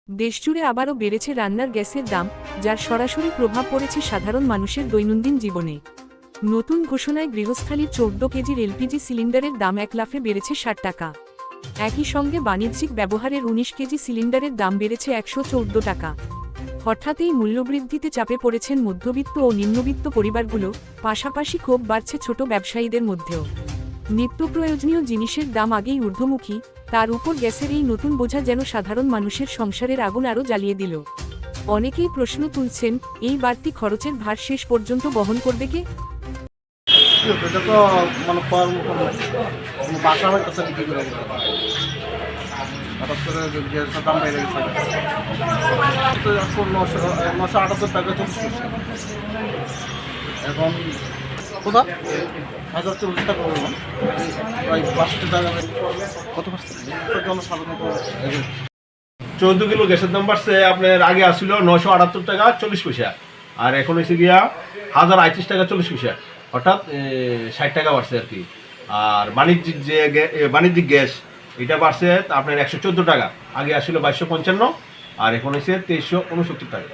দেশজুড়ে আবারও বেড়েছে রান্নার গ্যাসের দাম, যার সরাসরি প্রভাব পড়েছে সাধারণ মানুষের দৈনন্দিন জীবনে। নতুন ঘোষণায় গৃহস্থালির 14 কেজির এলপিজি সিলিন্ডারের দাম 1 লাফে বেড়েছে 60 টাকা। একই সঙ্গে বাণিজ্যিক ব্যবহারের 19 কেজি সিলিন্ডারের দাম বেড়েছে 114 টাকা। হঠাৎ এই মূল্যবৃদ্ধিতে চাপে পড়েছেন মধ্যবিত্ত ও নিম্নবিত্ত পরিবারগুলো, পাশাপাশি ক্ষোভ বাড়ছে ছোট ব্যবসায়ীদের মধ্যেও। নিত্যপ্রয়োজনীয় জিনিসের দাম আগেই ঊর্ধ্বমুখী, তার উপর গ্যাসের এই নতুন বোঝা যেন সাধারণ মানুষের সংসারের আগুন আরও জ্বালিয়ে দিল। অনেকেই প্রশ্ন তুলছেন, এই বাড়তি খরচের ভার শেষ পর্যন্ত বহন করবে কে? এটা তো মানে বাসা হইতেছে বিক্রি করে হঠাৎ করে গ্যাসের দাম বেড়ে গেছে। তো এখন 978 টাকা 40 পয়সা। এখন কোথা 1040 টাকা বললাম, প্রায় 5 টাকা কত পার্সেন্ট জন্য সাধারণত 14 কিলো গ্যাসের দাম বাড়ছে। আপনার আগে আসছিল 978 টাকা 40 পয়সা, আর এখন এসে গিয়া 1038 টাকা 40 পয়সা, অর্থাৎ 60 টাকা বাড়ছে আর কি। আর বাণিজ্যিক গ্যাস এটা বাড়ছে আপনার 114 টাকা, আগে আসছিল 2255, আর এখন এসে 2369 টাকা।